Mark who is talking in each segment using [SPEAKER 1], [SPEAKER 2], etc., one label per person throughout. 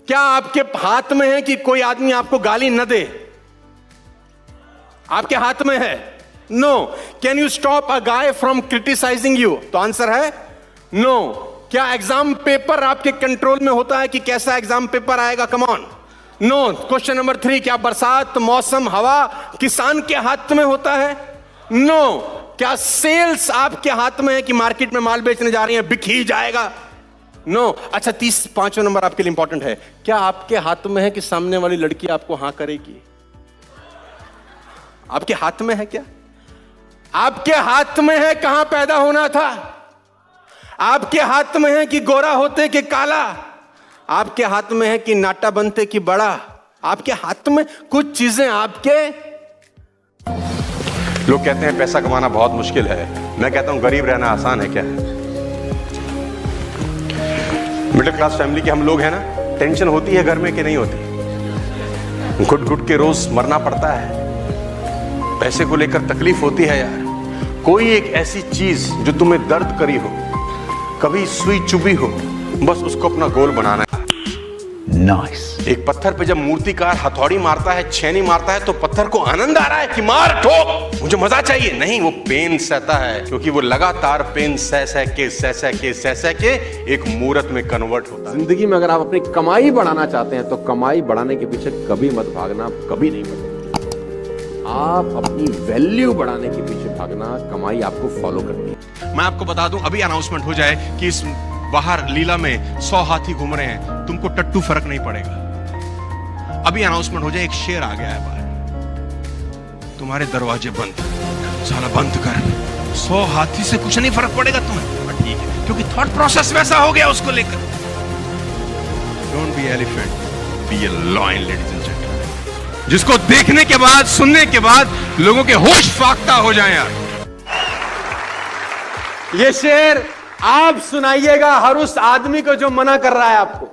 [SPEAKER 1] क्या आपके हाथ में है कि कोई आदमी आपको गाली न दे? आपके हाथ में है? No. Can you stop a guy from criticising you? तो आंसर है नो। क्या एग्जाम पेपर आपके कंट्रोल में होता है कि कैसा एग्जाम पेपर आएगा? Come on, no. Question number 3, क्या बरसात, मौसम, हवा किसान के हाथ में होता है? नो। क्या सेल्स आपके हाथ में है कि मार्केट में माल बेचने जा रही है, बिक ही जाएगा? नो। अच्छा, 5वां नंबर आपके लिए इंपॉर्टेंट है। क्या आपके हाथ में है कि सामने वाली लड़की आपको हां करेगी? आपके हाथ में है क्या? आपके हाथ में है कहां पैदा होना था? आपके हाथ में है कि गोरा होते कि काला? आपके हाथ में है कि नाटा बनते कि बड़ा? आपके हाथ में कुछ चीजें आपके। लोग कहते हैं पैसा कमाना बहुत मुश्किल है, मैं कहता हूं गरीब रहना आसान है। क्या है? मिडिल क्लास फैमिली के हम लोग हैं ना, टेंशन होती है घर में कि नहीं होती? घुट घुट के रोज मरना पड़ता है, पैसे को लेकर तकलीफ होती है यार। कोई एक ऐसी चीज जो तुम्हें दर्द करी हो, कभी सुई चुभी हो, बस उसको अपना गोल बनाना है। नाइस। एक पत्थर पे जब मूर्तिकार हथौड़ी मारता है, छेनी मारता है, तो पत्थर को आनंद आ रहा है कि मार ठोक, मुझे मजा चाहिए? नहीं, वो पेन सहता है, क्योंकि वो लगातार पेन सह के एक मूर्त में कन्वर्ट होता है। जिंदगी में अगर आप अपनी कमाई बढ़ाना चाहते हैं तो कमाई बढ़ाने के पीछे कभी मत भागना, कभी नहीं भागना। आप अपनी वैल्यू बढ़ाने के पीछे भागना, कमाई आपको फॉलो करनी है। मैं आपको बता दूं, अभी अनाउंसमेंट हो जाए कि इस बाहर लीला में 100 हाथी घूम रहे हैं, तुमको टट्टू फर्क नहीं पड़ेगा। अभी अनाउंसमेंट हो जाए, एक शेर आ गया है बाहर, तुम्हारे दरवाजे बंद, साला बंद कर, 100 हाथी से कुछ नहीं फर्क पड़ेगा तुम्हें। ठीक है, क्योंकि थॉट प्रोसेस वैसा हो गया उसको लेकर। Don't be elephant, be a lion ladies and gentleman, जिसको देखने के बाद, सुनने के बाद लोगों के होश फाख्ता हो जाए यार। ये शेर आप सुनाइएगा हर उस आदमी को जो मना कर रहा है आपको।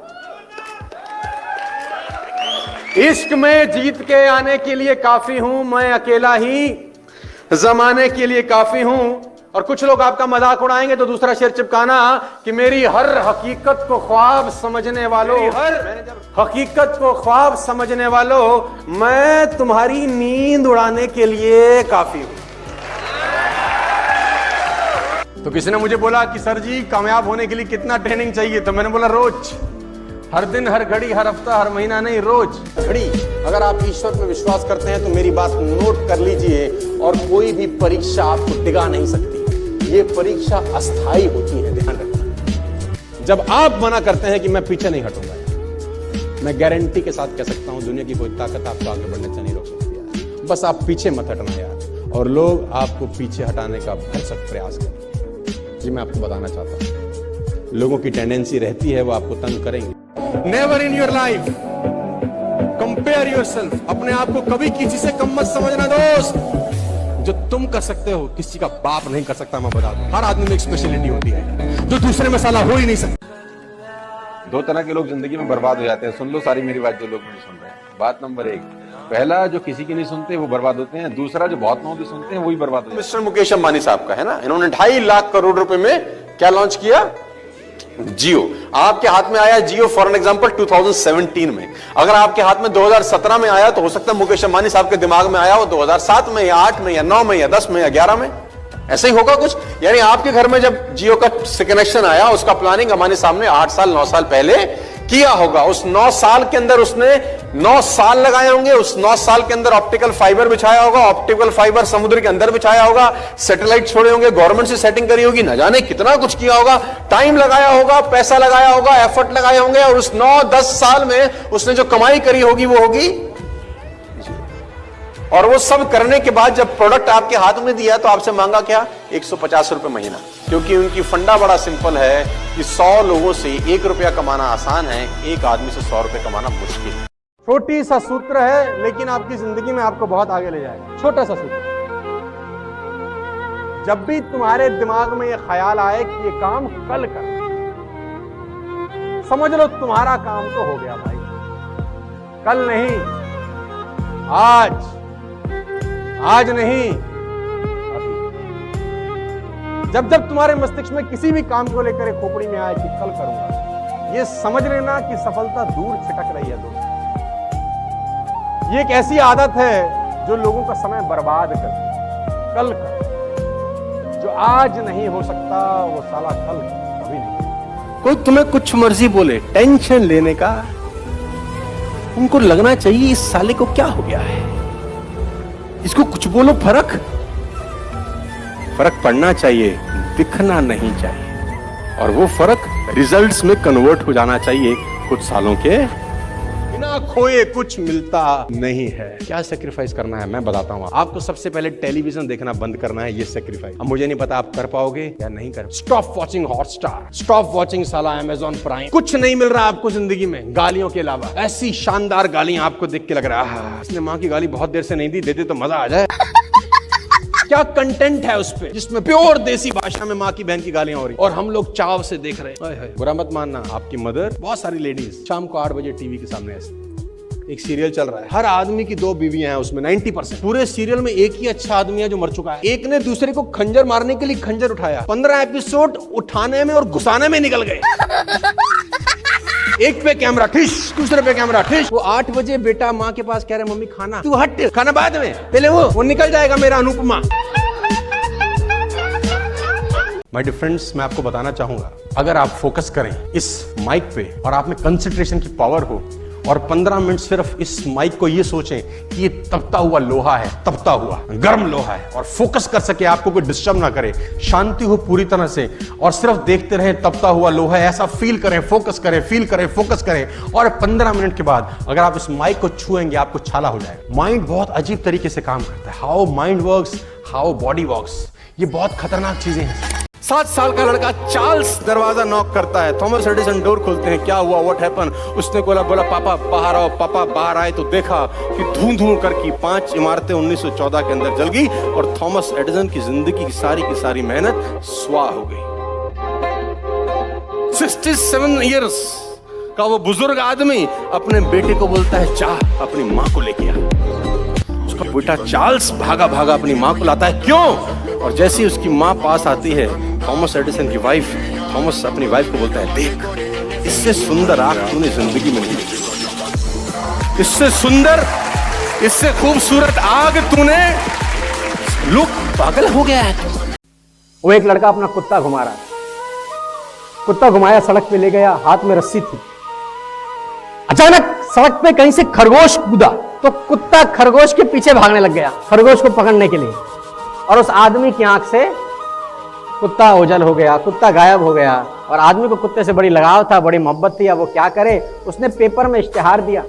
[SPEAKER 1] इश्क में जीत के आने के लिए काफी हूं मैं, अकेला ही जमाने के लिए काफी हूं। और कुछ लोग आपका मजाक उड़ाएंगे तो दूसरा शेर चिपकाना कि मेरी हर हकीकत को ख्वाब समझने वालों, हकीकत को ख्वाब समझने वालों, मैं तुम्हारी नींद उड़ाने के लिए काफी हूं। तो किसी ने मुझे बोला कि सर जी कामयाब होने के लिए कितना ट्रेनिंग चाहिए? तो मैंने बोला रोज, हर दिन, हर घड़ी, हर हफ्ता, हर महीना नहीं, रोज घड़ी। अगर आप ईश्वर में विश्वास करते हैं तो मेरी बात नोट कर लीजिए, और कोई भी परीक्षा आपको डिगा नहीं सकती। ये परीक्षा अस्थाई होती है, ध्यान रखना। जब आप मना करते हैं कि मैं पीछे नहीं हटूंगा, मैं गारंटी के साथ कह सकता हूं दुनिया की कोई ताकत आपको आगे बढ़ने से नहीं रोक सकती है। बस आप पीछे मत हटना यार, और लोग आपको पीछे हटाने का भरसक प्रयास करें। जी मैं आपको बताना चाहता हूं, लोगों की टेंडेंसी रहती है वो आपको तंग करेंगे। Never in your life compare yourself. अपने आप को कभी किसी से कम मत समझना दोस्त। जो तुम कर सकते हो किसी का बाप नहीं कर सकता। मैं बता दूं, हर आदमी में एक स्पेशलिटी होती है जो दूसरे में साला हो ही नहीं सकता।
[SPEAKER 2] 2 तरह के लोग जिंदगी में बर्बाद हो जाते हैं। सुन लो सारी मेरी बात जो लोग नहीं सुन रहे हैं। बात नंबर 1, पहला जो किसी की नहीं सुनते वो बर्बाद होते हैं। दूसरा जो बहुत लोगों की सुनते हैं वो भी बर्बाद होते हैं।
[SPEAKER 3] मिस्टर मुकेश अंबानी साहब का है ना, इन्होंने 2.5 लाख करोड़ रुपए में क्या लॉन्च किया? जियो। आपके हाथ में आया जियो फॉर एन एग्जांपल 2017 में। अगर आपके हाथ में 2017 में आया तो हो सकता है मुकेश अंबानी साहब के दिमाग में आया वो 2007 में या 8 में या 9 में या 10 में या 11 में, ऐसे ही होगा कुछ। यानी आपके घर में जब जियो का कनेक्शन आया, उसका प्लानिंग अंबानी साहब ने 8 साल 9 साल पहले किया होगा। उस 9 साल के अंदर उसने 9 साल लगाए होंगे। उस 9 साल के अंदर ऑप्टिकल फाइबर बिछाया होगा, ऑप्टिकल फाइबर समुद्र के अंदर बिछाया होगा, सैटेलाइट छोड़े होंगे, गवर्नमेंट से सेटिंग करी होगी, न जाने कितना कुछ किया होगा, टाइम लगाया होगा, पैसा लगाया होगा, एफर्ट लगाए होंगे। और उस 9-10 साल में उसने जो कमाई करी होगी वो होगी। और वो सब करने के बाद जब प्रोडक्ट आपके हाथ में दिया तो आपसे मांगा क्या? 150 रुपए महीना। क्योंकि उनकी फंडा बड़ा सिंपल है कि 100 लोगों से 1 रुपया कमाना आसान है, एक आदमी से 100 रुपए कमाना मुश्किल है।
[SPEAKER 1] छोटी सा सूत्र है लेकिन आपकी जिंदगी में आपको बहुत आगे ले जाएगा। छोटा सा सूत्र, जब भी तुम्हारे दिमाग में यह ख्याल आए कि ये काम कल कर, समझ लो तुम्हारा काम तो हो गया भाई। कल नहीं, आज, आज नहीं, अभी। जब जब तुम्हारे मस्तिष्क में किसी भी काम को लेकर एक खोपड़ी में आए कि कल करूंगा, ये समझ लेना कि सफलता दूर छिटक रही है दोस्तों। ये एक ऐसी आदत है जो लोगों का समय बर्बाद करती है। कल कर जो आज नहीं हो सकता वो साला कल कभी नहीं।
[SPEAKER 4] कोई तुम्हें कुछ मर्जी बोले, टेंशन लेने का उनको लगना चाहिए इस साले को क्या हो गया है, इसको कुछ बोलो फर्क पड़ना चाहिए, दिखना नहीं चाहिए, और वो फर्क रिजल्ट्स में कन्वर्ट हो जाना चाहिए कुछ सालों के।
[SPEAKER 1] बिना खोए कुछ मिलता नहीं है। क्या सेक्रीफाइस करना है मैं बताता हूँ आपको। सबसे पहले टेलीविजन देखना बंद करना है, ये सेक्रीफाइस। अब मुझे नहीं पता आप कर पाओगे या नहीं कर। Stop watching Hotstar, stop watching साला अमेजॉन प्राइम। कुछ नहीं मिल रहा आपको जिंदगी में गालियों के अलावा। ऐसी शानदार गालियां आपको देख के लग रहा है इसने माँ की गाली बहुत देर से नहीं दी, दे दे तो मजा आ जाए। क्या कंटेंट है उस पे जिसमें प्योर देसी भाषा में माँ की बहन की गालियां हो रही और हम लोग चाव से देख रहे हैं। बुरा मत मानना, आपकी मदर, बहुत सारी लेडीज शाम को 8 बजे टीवी के सामने ऐसे एक सीरियल चल रहा है, हर आदमी की 2 बीवियां हैं उसमें। 90% पूरे सीरियल में एक ही अच्छा आदमी है जो मर चुका है। एक ने दूसरे को खंजर मारने के लिए खंजर उठाया, 15 एपिसोड उठाने में और घुसाने में निकल गए। एक पे कैमरा ठिश, दूसरे पे कैमरा ठिश। वो 8 बजे बेटा माँ के पास कह रहे मम्मी खाना, तू हट, खाना बाद में, पहले वो निकल जाएगा मेरा अनुपमा। माय डियर फ्रेंड्स, मैं आपको बताना चाहूंगा अगर आप फोकस करें इस माइक पे और आप में कंसंट्रेशन की पावर हो और 15 मिनट सिर्फ इस माइक को ये सोचें कि ये तपता हुआ लोहा है, तपता हुआ गर्म लोहा है, और फोकस कर सके, आपको कोई डिस्टर्ब ना करे, शांति हो पूरी तरह से, और सिर्फ देखते रहें तपता हुआ लोहा है, ऐसा फील करें, फोकस करें, फील करें, फोकस करें, और 15 मिनट के बाद अगर आप इस माइक को छुएंगे आपको छाला हो जाएगा। माइंड बहुत अजीब तरीके से काम करता है। How mind works, how body works, ये बहुत खतरनाक चीजें हैं।
[SPEAKER 4] 7 साल का लड़का चार्ल्स दरवाजा नॉक करता है, थॉमस एडिसन डोर खोलते हैं, क्या हुआ, व्हाट हैपन। उसने बोला पापा बाहर आओ। पापा बाहर आए तो देखा कि धूं करके 5 इमारतें 1914 के अंदर जल गई और थॉमस एडिसन की जिंदगी की सारी मेहनत स्वाह हो गई। 67 इयर्स का वो बुजुर्ग आदमी अपने बेटे को बोलता है जा अपनी माँ को लेके आ। उसका बेटा चार्ल्स भागा अपनी माँ को लाता है। क्यों? और जैसे ही उसकी माँ पास आती है, थॉमस एडिसन की वाइफ, थॉमस अपनी वाइफ को बोलता है देख इससे सुंदर आंख तूने जिंदगी में नहीं देखी, इससे सुंदर, इससे खूबसूरत आग तूने, लुक पागल हो गया है।
[SPEAKER 5] वो एक लड़का अपना कुत्ता घुमा रहा है, कुत्ता घुमाया, सड़क पे ले गया, हाथ में रस्सी थी। अचानक सड़क पे कहीं से खरगोश कूदा तो कुत्ता खरगोश के पीछे भागने लग गया खरगोश को पकड़ने के लिए, और उस आदमी की आंख से कुत्ता ओझल हो गया, कुत्ता गायब हो गया। और आदमी को कुत्ते से बड़ी लगाव था, बड़ी मोहब्बत थी। अब वो क्या करे, उसने पेपर में इश्तिहार दिया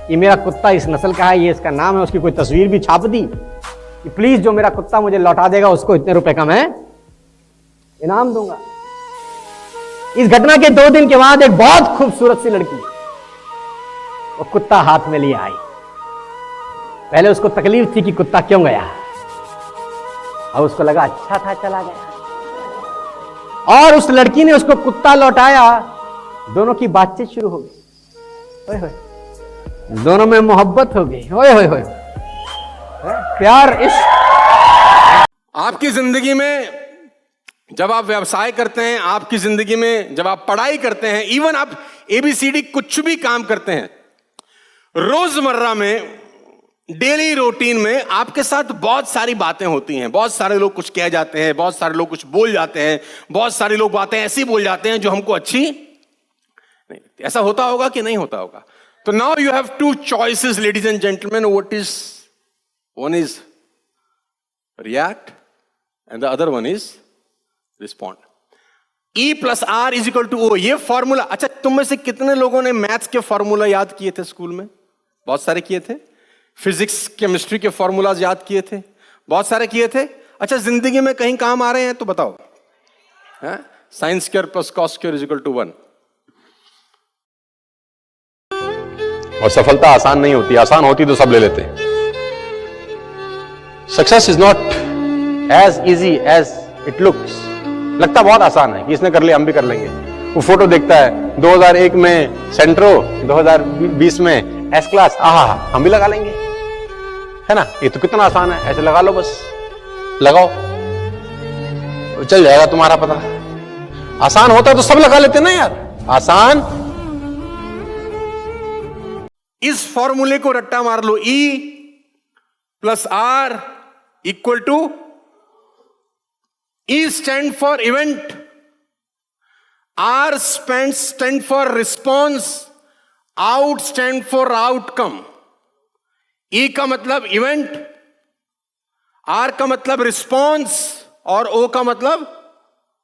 [SPEAKER 5] कि मेरा कुत्ता इस नस्ल का है, ये इसका नाम है। उसकी कोई तस्वीर भी छाप दी कि प्लीज जो मेरा कुत्ता मुझे लौटा देगा उसको इतने रुपए का मैं इनाम दूंगा। इस घटना के 2 दिन के बाद एक बहुत खूबसूरत सी लड़की वो कुत्ता हाथ में लिए आई। पहले उसको तकलीफ थी कि कुत्ता क्यों गया, और उसको लगा अच्छा था चला गया, और उस लड़की ने उसको कुत्ता लौटाया। दोनों की बातचीत शुरू हो गई, ओए होए, दोनों में मोहब्बत हो गई, ओए होए होए, प्यार, इश्क।
[SPEAKER 4] आपकी जिंदगी में जब आप व्यवसाय करते हैं, आपकी जिंदगी में जब आप पढ़ाई करते हैं, इवन आप ABCD कुछ भी काम करते हैं, रोजमर्रा में, डेली रूटीन में आपके साथ बहुत सारी बातें होती हैं। बहुत सारे लोग कुछ कह जाते हैं, बहुत सारे लोग कुछ बोल जाते हैं, बहुत सारे लोग बातें ऐसी बोल जाते हैं जो हमको अच्छी नहीं। ऐसा होता होगा कि नहीं होता होगा? तो now you have 2 choices ladies and gentleman. What is one is react and the other one is respond. E + R = O, ये फॉर्मूला। अच्छा, तुम में से कितने लोगों ने मैथ्स के फॉर्मूला याद किए थे स्कूल में? बहुत सारे किए थे। फिजिक्स केमिस्ट्री के फॉर्मूलाज याद किए थे, बहुत सारे किए थे। अच्छा, जिंदगी में कहीं काम आ रहे हैं तो बताओ। sin² + cos² = 1।
[SPEAKER 3] और सफलता आसान नहीं होती, आसान होती तो सब ले लेते। Success is not as easy as it looks. लगता बहुत आसान है कि इसने कर लिया हम भी कर लेंगे। वो फोटो देखता है 2001 में सेंट्रो, 2020 में S क्लास, आहा हम भी लगा लेंगे, है ना। ये तो कितना आसान है, ऐसे लगा लो, बस लगाओ चल जाएगा तुम्हारा पता। आसान होता तो सब लगा लेते ना यार। आसान।
[SPEAKER 4] इस फॉर्मूले को रट्टा मार लो, E plus R equal to, E stand for event, R stand for response, out stand for outcome. E का मतलब इवेंट, R का मतलब रिस्पॉन्स और O का मतलब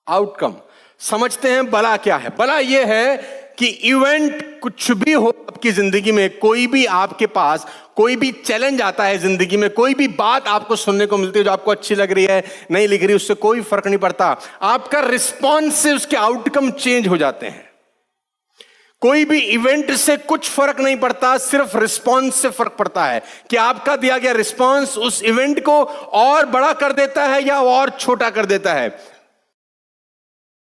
[SPEAKER 4] आउटकम। समझते हैं बला क्या है? बला यह है कि इवेंट कुछ भी हो आपकी जिंदगी में, कोई भी आपके पास कोई भी चैलेंज आता है जिंदगी में, कोई भी बात आपको सुनने को मिलती है जो आपको अच्छी लग रही है, नहीं लग रही, उससे कोई फर्क नहीं पड़ता। आपका रिस्पॉन्स से उसके आउटकम चेंज हो जाते हैं। कोई भी इवेंट से कुछ फर्क नहीं पड़ता, सिर्फ रिस्पॉन्स से फर्क पड़ता है कि आपका दिया गया रिस्पॉन्स उस इवेंट को और बड़ा कर देता है या और छोटा कर देता है।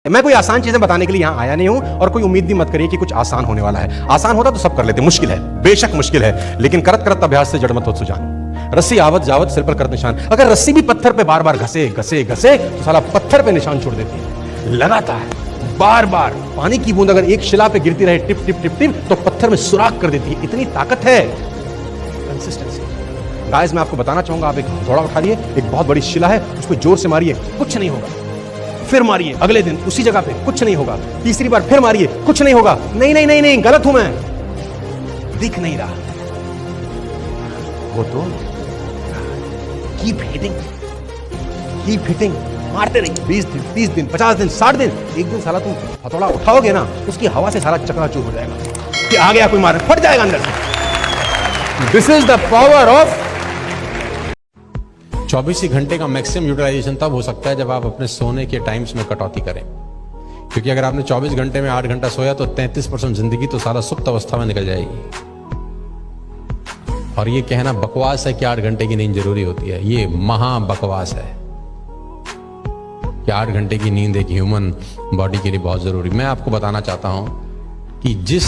[SPEAKER 5] मैं कोई आसान चीजें बताने के लिए यहां आया नहीं हूं, और कोई उम्मीद भी मत करिए कि कुछ आसान होने वाला है। आसान होता तो सब कर लेते, मुश्किल है, बेशक मुश्किल है, लेकिन करत करत अभ्यास से जड़ मत हो सुजान। रस्सी आवत जावत सिर पर करत निशान। अगर रस्सी भी पत्थर पे बार बार घसे घसे घसे तो साला पत्थर पे निशान छोड़ देती है। लगातार बार बार पानी की बूंद अगर एक शिला पे गिरती रहे टिप टिप टिप टिप तो पत्थर में सुराख कर देती है। इतनी ताकत है कंसिस्टेंसी। गाइस मैं आपको बताना चाहूंगा, आप एक हथौड़ा उठा लिए, एक बहुत बड़ी शिला है, उसको जोर से मारिए, कुछ नहीं होगा। फिर मारिए, अगले दिन उसी जगह पे, कुछ नहीं होगा। तीसरी बार फिर मारिए, कुछ नहीं होगा। नहीं नहीं नहीं नहीं, गलत हूं मैं, दिख नहीं रहा। वो तो कीप हिटिंग, मारते रहिए। 20 दिन, 30 दिन, 50 दिन, 60 दिन, एक दिन साला तुम हथौड़ा उठाओगे ना, उसकी हवा से सारा चकनाचूर हो जाएगा कि आ गया कोई मार, फट जाएगा अंदर से। This is the power of
[SPEAKER 6] 24 ही घंटे का मैक्सिमम यूटिलाइजेशन तब हो सकता है जब आप अपने सोने के टाइम्स में कटौती करें। क्योंकि अगर आपने 24 घंटे में 8 घंटा सोया तो 33% जिंदगी तो सारा सुप्त अवस्था में निकल जाएगी। और ये कहना बकवास है कि 8 घंटे की नींद जरूरी होती है, ये महा बकवास है कि 8 घंटे की नींद एक ह्यूमन बॉडी के लिए बहुत जरूरी। मैं आपको बताना चाहता हूं कि जिस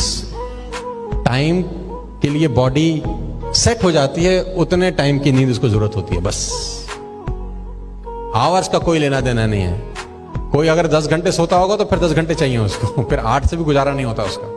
[SPEAKER 6] टाइम के लिए बॉडी सेट हो जाती है उतने टाइम की नींद उसको जरूरत होती है, बस। आवर्स का कोई लेना देना नहीं है। कोई अगर 10 घंटे सोता होगा तो फिर 10 घंटे चाहिए उसको, फिर 8 से भी गुजारा नहीं होता उसका।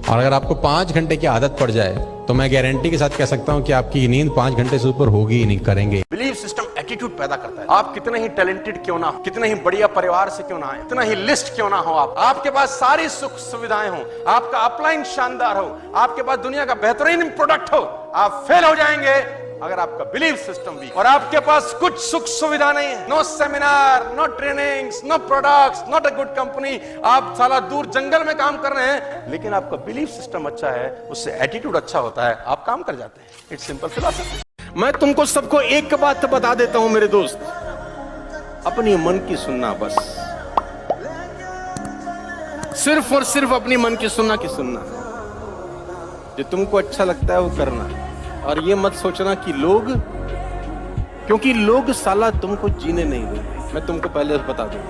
[SPEAKER 6] और अगर आपको 5 घंटे की आदत पड़ जाए तो मैं गारंटी के साथ कह सकता हूं कि आपकी नींद 5 घंटे से ऊपर होगी ही नहीं, करेंगे।
[SPEAKER 1] बिलीव सिस्टम एटीट्यूड पैदा करता है। आप कितने ही टैलेंटेड क्यों ना हो, कितने ही बढ़िया परिवार से क्यों ना आए, कितना ही लिस्ट क्यों ना हो, आपके पास सारी सुख सुविधाएं हो, आपका अपलाइन शानदार हो, आपके पास दुनिया का बेहतरीन प्रोडक्ट हो, आप फेल हो जाएंगे अगर आपका बिलीव सिस्टम वीक और आपके पास कुछ सुख सुविधा नहीं है। No seminar, no trainings, no products, not a good company. आप साला दूर जंगल में काम कर रहे हैं, लेकिन आपका बिलीव सिस्टम अच्छा है, उससे एटीट्यूड अच्छा होता है, आप काम कर जाते हैं। It's simple philosophy.
[SPEAKER 4] मैं तुमको सबको एक बात बता देता हूं मेरे दोस्त, अपनी मन की सुनना, बस सिर्फ और सिर्फ अपनी मन की सुनना जो तुमको अच्छा लगता है वो करना। और ये मत सोचना कि लोग, क्योंकि लोग साला तुमको जीने नहीं देंगे। मैं तुमको पहले बता दूं,